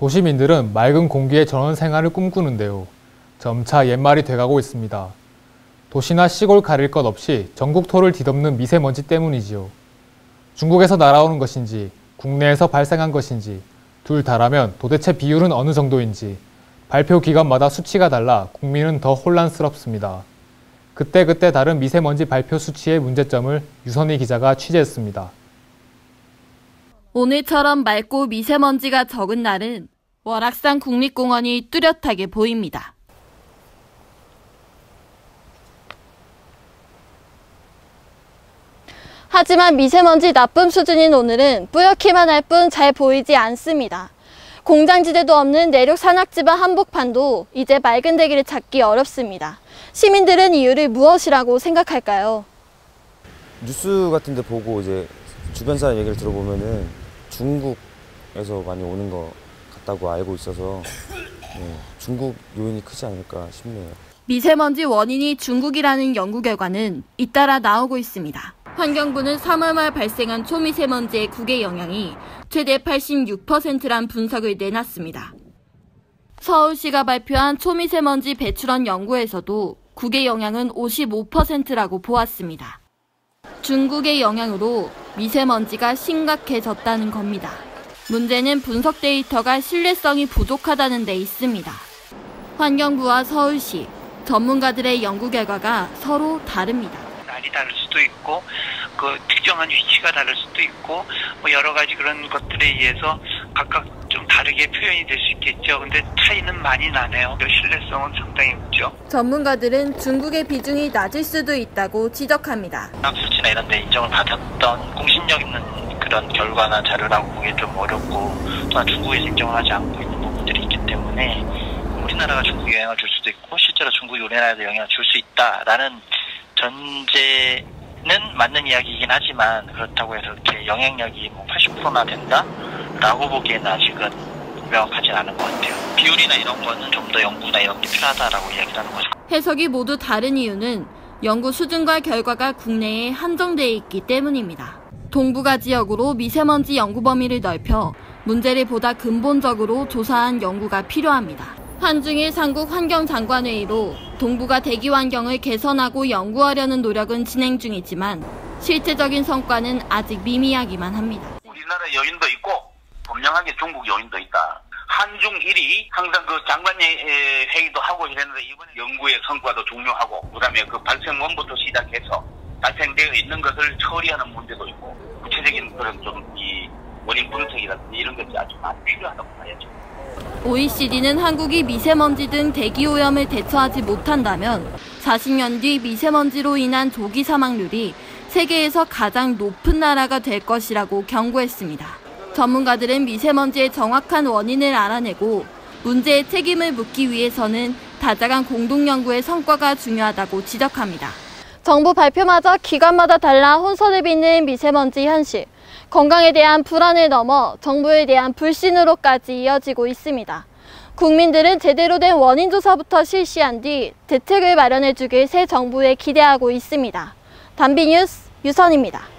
도시민들은 맑은 공기의 전원 생활을 꿈꾸는데요. 점차 옛말이 돼가고 있습니다. 도시나 시골 가릴 것 없이 전국 토를 뒤덮는 미세먼지 때문이지요. 중국에서 날아오는 것인지 국내에서 발생한 것인지 둘 다라면 도대체 비율은 어느 정도인지 발표 기관마다 수치가 달라 국민은 더 혼란스럽습니다. 그때그때 다른 미세먼지 발표 수치의 문제점을 유선희 기자가 취재했습니다. 오늘처럼 맑고 미세먼지가 적은 날은 월악산 국립공원이 뚜렷하게 보입니다. 하지만 미세먼지 나쁨 수준인 오늘은 뿌옇기만 할 뿐 잘 보이지 않습니다. 공장지대도 없는 내륙 산악지방 한복판도 이제 맑은 대기를 찾기 어렵습니다. 시민들은 이유를 무엇이라고 생각할까요? 뉴스 같은 데 보고 이제 주변 사람 얘기를 들어보면은 중국에서 많이 오는 것 같다고 알고 있어서 중국 요인이 크지 않을까 싶네요. 미세먼지 원인이 중국이라는 연구 결과는 잇따라 나오고 있습니다. 환경부는 3월 말 발생한 초미세먼지의 국외 영향이 최대 86%란 분석을 내놨습니다. 서울시가 발표한 초미세먼지 배출원 연구에서도 국외 영향은 55%라고 보았습니다. 중국의 영향으로 미세먼지가 심각해졌다는 겁니다. 문제는 분석 데이터가 신뢰성이 부족하다는 데 있습니다. 환경부와 서울시, 전문가들의 연구 결과가 서로 다릅니다. 날이 다를 수도 있고 그 특정한 위치가 다를 수도 있고 여러 가지 그런 것들에 의해서 각각 좀 다르게 표현이 될 수 있겠죠. 근데 차이는 많이 나네요. 신뢰성은 상당히 높죠. 전문가들은 중국의 비중이 낮을 수도 있다고 지적합니다. 수치나 이런 데 인정을 받았던 공신력 있는 그런 결과나 자료라고 보기 좀 어렵고 또한 중국에서 인정을 하지 않고 있는 부분들이 있기 때문에 우리나라가 중국에 영향을 줄 수도 있고 실제로 중국이 우리나라에도 영향을 줄 수 있다라는 전제는 맞는 이야기이긴 하지만 그렇다고 해서 이렇게 영향력이 80%나 된다라고 보기에는 아직은 명확하진 않은 것 같아요. 비율이나 이런 거는 좀 더 연구나 이런 게 필요하다라고 이야기를 하는 거죠. 해석이 모두 다른 이유는 연구 수준과 결과가 국내에 한정되어 있기 때문입니다. 동북아 지역으로 미세먼지 연구 범위를 넓혀 문제를 보다 근본적으로 조사한 연구가 필요합니다. 한중일 삼국 환경장관회의로 동북아 대기 환경을 개선하고 연구하려는 노력은 진행 중이지만 실제적인 성과는 아직 미미하기만 합니다. 우리나라 요인도 있고 분명하게 중국 요인도 있다. 한중일이 항상 그 장관 회의도 하고 이랬는데 이번에 연구의 성과도 중요하고 그다음에 그 발생 원부터 시작해서 발생되어 있는 것을 처리하는 문제도 있고 구체적인 그런 좀 이 원인 분석이라든지 이런 것이 아주 많이 필요하다고 봐야죠. OECD는 한국이 미세먼지 등 대기오염을 대처하지 못한다면 40년 뒤 미세먼지로 인한 조기 사망률이 세계에서 가장 높은 나라가 될 것이라고 경고했습니다. 전문가들은 미세먼지의 정확한 원인을 알아내고 문제의 책임을 묻기 위해서는 다자간 공동연구의 성과가 중요하다고 지적합니다. 정부 발표마저 기관마다 달라 혼선을 빚는 미세먼지 현실. 건강에 대한 불안을 넘어 정부에 대한 불신으로까지 이어지고 있습니다. 국민들은 제대로 된 원인 조사부터 실시한 뒤 대책을 마련해 주길 새 정부에 기대하고 있습니다. 단비뉴스 유선입니다.